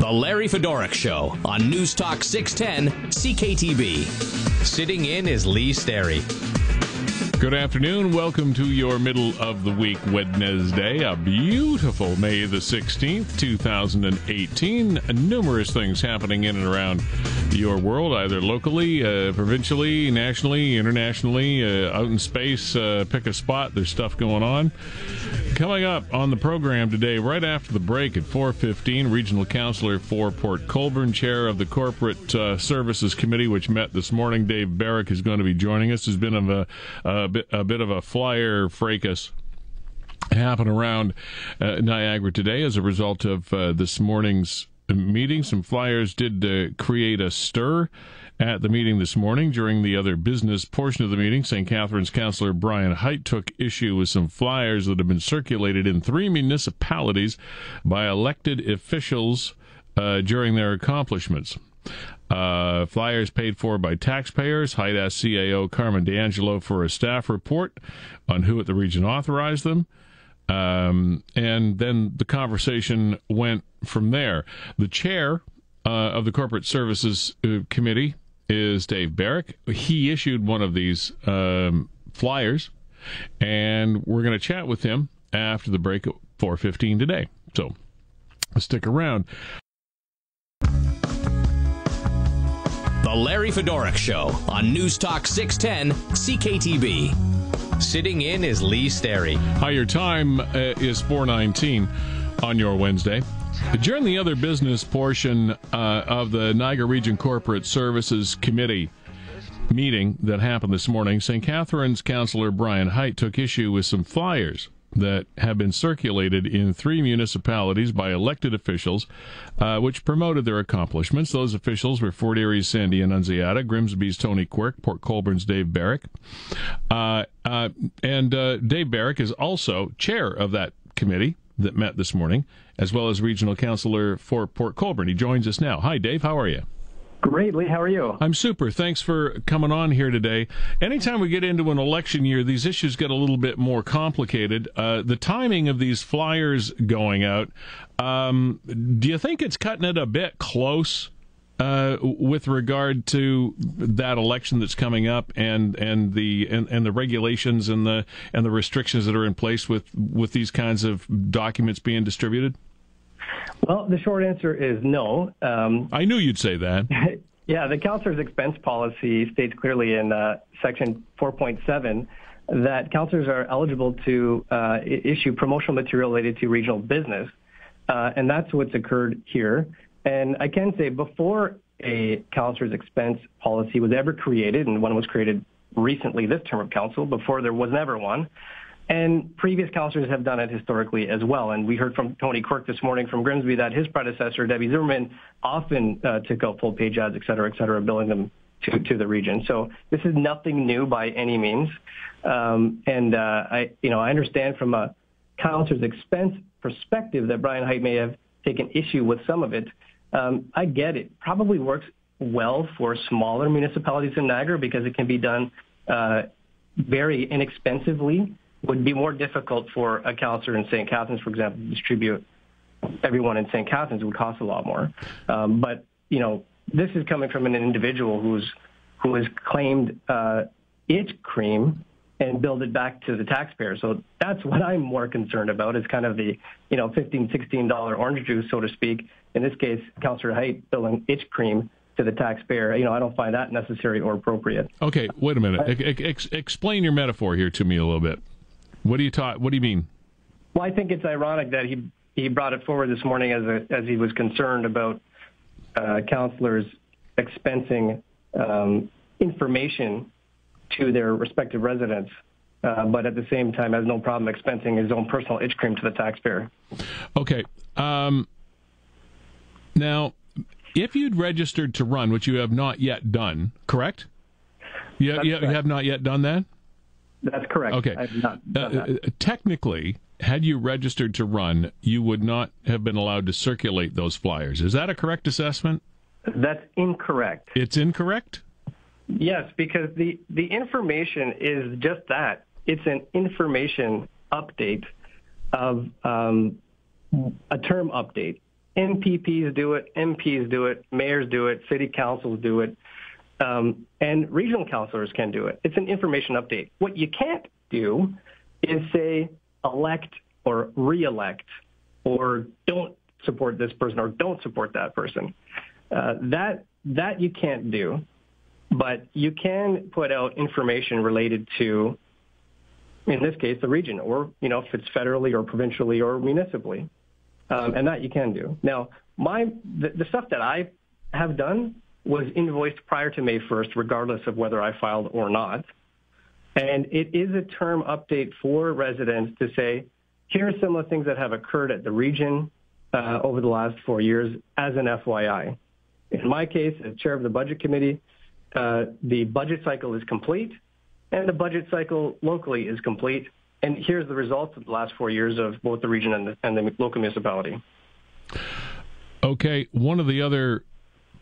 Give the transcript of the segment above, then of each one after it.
The Larry Fedoruk Show on News Talk 610 CKTB. Sitting in is Lee Sterry. Good afternoon. Welcome to your middle of the week Wednesday, a beautiful May the 16th, 2018. Numerous things happening in and around your world, either locally, provincially, nationally, internationally, out in space. Pick a spot. There's stuff going on. Coming up on the program today, right after the break at 4:15, Regional Councillor for Port Colborne, Chair of the Corporate Services Committee, which met this morning, Dave Barrick, is going to be joining us. There's been a bit of a flyer fracas happen around Niagara today as a result of this morning's meeting. Some flyers did create a stir at the meeting this morning. During the other business portion of the meeting, St. Catharines Councillor Brian Height took issue with some flyers that have been circulated in 3 municipalities by elected officials during their accomplishments. Flyers paid for by taxpayers. Height asked CAO Carmen D'Angelo for a staff report on who at the region authorized them. And then the conversation went from there. The chair of the Corporate Services Committee is Dave Barrick. He issued one of these flyers, and we're going to chat with him after the break at 4:15 today. So stick around. The Larry Fedoruk Show on News Talk 610 CKTB. Sitting in is Lee Sterry. Hi, your time is 4:19 on your Wednesday. During the other business portion of the Niagara Region Corporate Services Committee meeting that happened this morning, St. Catharines Councillor Brian Height took issue with some flyers that have been circulated in 3 municipalities by elected officials, which promoted their accomplishments. Those officials were Fort Erie's Sandy Annunziata, Grimsby's Tony Quirk, Port Colborne's Dave Barrick. And Dave Barrick is also chair of that committee that met this morning, as well as regional councillor for Port Colborne. He joins us now. Hi, Dave. How are you? Great, Lee. How are you? I'm super. Thanks for coming on here today. Anytime we get into an election year, these issues get a little bit more complicated. The timing of these flyers going out, do you think it's cutting it a bit close with regard to that election that's coming up and the regulations and the restrictions that are in place with these kinds of documents being distributed? Well, the short answer is no. I knew you'd say that. Yeah, the councillor's expense policy states clearly in Section 4.7 that councillors are eligible to issue promotional material related to regional business, and that's what's occurred here. And I can say before a councillor's expense policy was ever created, and one was created recently this term of council, before there was never one, and previous councillors have done it historically as well. And we heard from Tony Quirk this morning from Grimsby that his predecessor, Debbie Zimmerman, often took out full-page ads, et cetera, billing them to the region. So this is nothing new by any means. I understand from a councillor's expense perspective that Brian Height may have taken issue with some of it. I get it. Probably works well for smaller municipalities in Niagara because it can be done very inexpensively. Would be more difficult for a councillor in St. Catharines, for example, to distribute everyone in St. Catharines. It would cost a lot more. But this is coming from an individual who has claimed itch cream and billed it back to the taxpayer. So that's what I'm more concerned about, is kind of the $15, $16 orange juice, so to speak. In this case, Councillor Height billing itch cream to the taxpayer. I don't find that necessary or appropriate. Okay, wait a minute. Explain your metaphor here to me a little bit. What do you mean? Well, I think it's ironic that he brought it forward this morning as he was concerned about councillors expensing information to their respective residents, but at the same time has no problem expensing his own personal itch cream to the taxpayer. Okay. Now, if you'd registered to run, which you have not yet done, correct? You have not yet done that? That's correct. Okay. I've not done that. Technically, had you registered to run, you would not have been allowed to circulate those flyers. Is that a correct assessment? That's incorrect. It's incorrect? Yes, because the information is just that. It's an information update of a term update. MPPs do it, MPs do it, mayors do it, city councils do it, and regional councilors can do it. It's an information update. What you can't do is say elect or re-elect or don't support this person or don't support that person. That you can't do, but you can put out information related to, in this case, the region, or if it's federally or provincially or municipally, and that you can do. Now, the stuff that I have done was invoiced prior to May 1st, regardless of whether I filed or not. And it is a term update for residents to say, here are some of the things that have occurred at the region over the last 4 years as an FYI. In my case, as chair of the budget committee, the budget cycle is complete, and the budget cycle locally is complete. And here's the results of the last 4 years of both the region and the local municipality. Okay, one of the other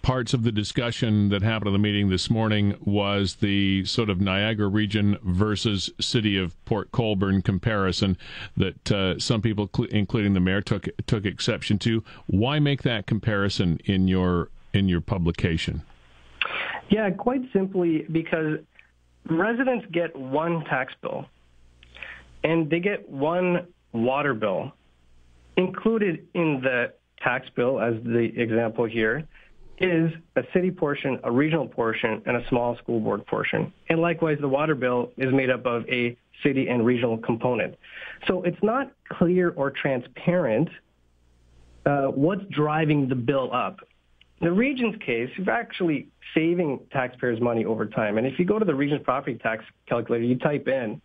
parts of the discussion that happened at the meeting this morning was the sort of Niagara region versus city of Port Colborne comparison that some people, including the mayor, took exception to. Why make that comparison in your publication? Yeah, quite simply because residents get one tax bill and they get one water bill. Included in the tax bill, as the example here, is a city portion, a regional portion, and a small school board portion. And likewise, the water bill is made up of a city and regional component. So it's not clear or transparent what's driving the bill up. In the region's case, you're actually saving taxpayers money over time. And if you go to the region's property tax calculator, you type in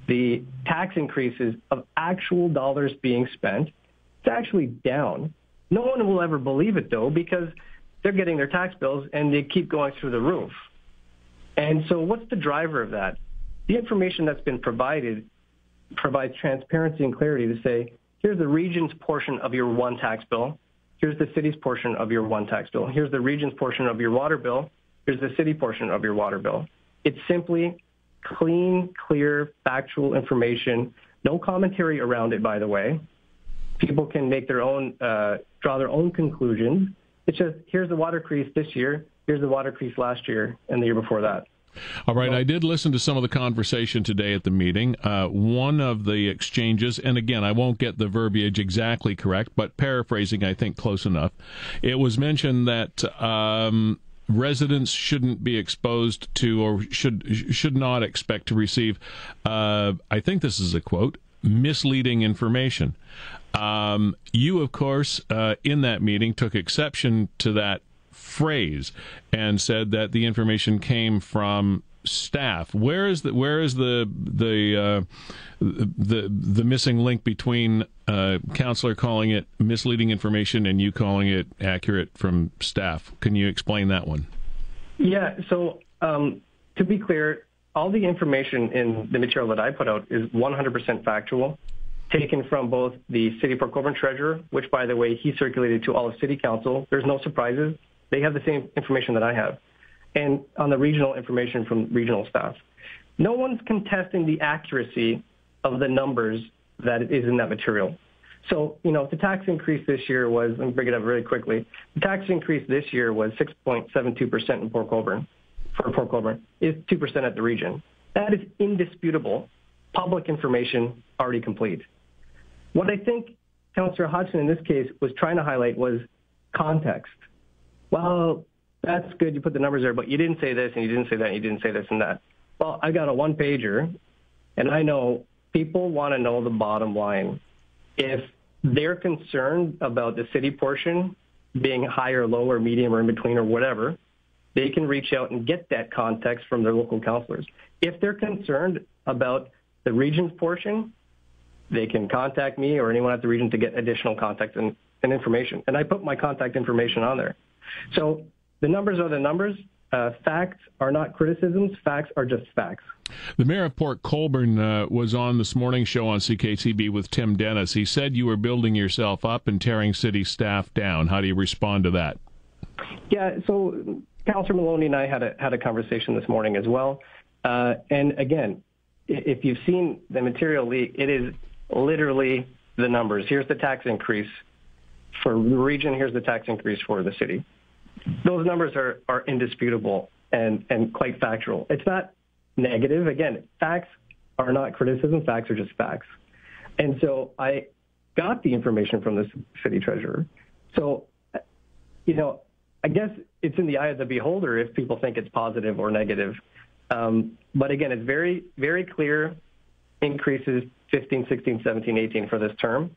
the tax increases of actual dollars being spent, it's actually down. No one will ever believe it, though, because they're getting their tax bills and they keep going through the roof. And so what's the driver of that? The information that's been provided provides transparency and clarity to say, here's the region's portion of your one tax bill. Here's the city's portion of your one tax bill. Here's the region's portion of your water bill. Here's the city portion of your water bill. It's simply clean, clear, factual information. No commentary around it, by the way. People can make their own, draw their own conclusions. It's just, here's the water crease this year, here's the water crease last year, and the year before that. All right, I did listen to some of the conversation today at the meeting. One of the exchanges, and again, I won't get the verbiage exactly correct, but paraphrasing, I think close enough. It was mentioned that residents shouldn't be exposed to, or should not expect to receive, I think this is a quote, misleading information. You, of course, in that meeting took exception to that phrase and said that the information came from staff. Where is the missing link between Councillor calling it misleading information and you calling it accurate from staff? Can you explain that one? Yeah. So to be clear, all the information in the material that I put out is 100% factual, taken from both the City of Port Colborne treasurer, which, by the way, he circulated to all of City Council. There's no surprises. They have the same information that I have. And on the regional information from regional staff. No one's contesting the accuracy of the numbers that is in that material. So, the tax increase this year was, let me bring it up really quickly. The tax increase this year was 6.72% in Port Colborne. For Port Colborne, is 2% at the region. That is indisputable. Public information already complete. What I think Councillor Hodgson in this case was trying to highlight was context. Well, that's good, you put the numbers there, but you didn't say this, and you didn't say that, and you didn't say this and that. Well, I got a one-pager, and I know people want to know the bottom line. If they're concerned about the city portion being higher, lower, medium, or in between, or whatever, they can reach out and get that context from their local councillors. If they're concerned about the region's portion, they can contact me or anyone at the region to get additional contact and information. And I put my contact information on there. So the numbers are the numbers. Facts are not criticisms. Facts are just facts. The mayor of Port Colborne was on this morning's show on CKTB with Tim Dennis. He said you were building yourself up and tearing city staff down. How do you respond to that? Yeah, so Councillor Maloney and I had a conversation this morning as well. And again, if you've seen the material leak, it is literally the numbers. Here's the tax increase for the region, here's the tax increase for the city. Those numbers are indisputable and quite factual. It's not negative. Again, facts are not criticism. Facts are just facts. And so I got the information from the city treasurer. So, I guess it's in the eye of the beholder if people think it's positive or negative. But again, it's very, very clear increases 15, 16, 17, 18 for this term.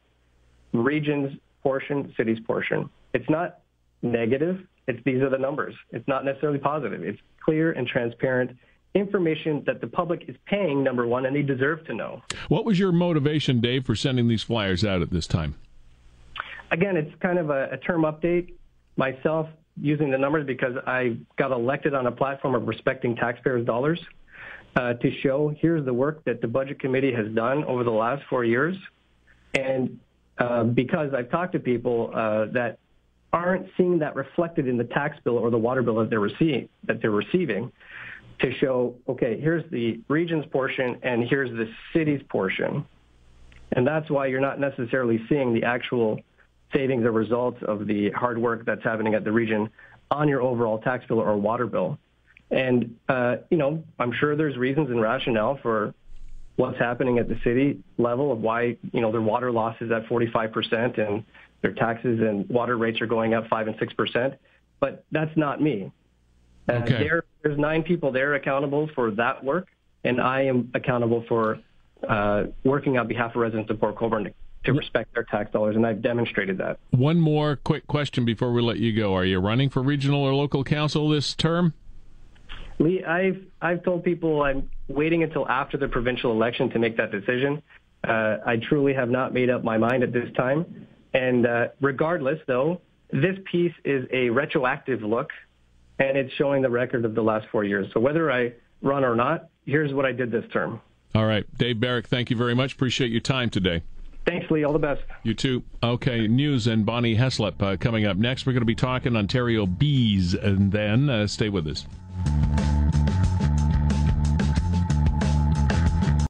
Region's portion, city's portion. It's not negative. These are the numbers. It's not necessarily positive. It's clear and transparent information that the public is paying, number one, and they deserve to know. What was your motivation, Dave, for sending these flyers out at this time? Again, it's kind of a term update. Myself using the numbers because I got elected on a platform of respecting taxpayers' dollars to show here's the work that the Budget Committee has done over the last 4 years. And because I've talked to people that aren't seeing that reflected in the tax bill or the water bill that they're receiving, to show, okay, here's the region's portion and here's the city's portion. And that's why you're not necessarily seeing the actual savings or results of the hard work that's happening at the region on your overall tax bill or water bill. And, I'm sure there's reasons and rationale for what's happening at the city level of why, their water loss is at 45% and their taxes and water rates are going up 5 and 6%. But that's not me. Okay. There's 9 people there accountable for that work, and I am accountable for working on behalf of residents of Port Colborne to respect their tax dollars, and I've demonstrated that. One more quick question before we let you go. Are you running for regional or local council this term? Lee, I've told people I'm waiting until after the provincial election to make that decision. I truly have not made up my mind at this time. And regardless, though, this piece is a retroactive look, and it's showing the record of the last 4 years. So whether I run or not, here's what I did this term. All right. Dave Barrick, thank you very much. Appreciate your time today. Thanks, Lee. All the best. You too. Okay, news and Bonnie Heslop coming up next. We're going to be talking Ontario bees, and then stay with us.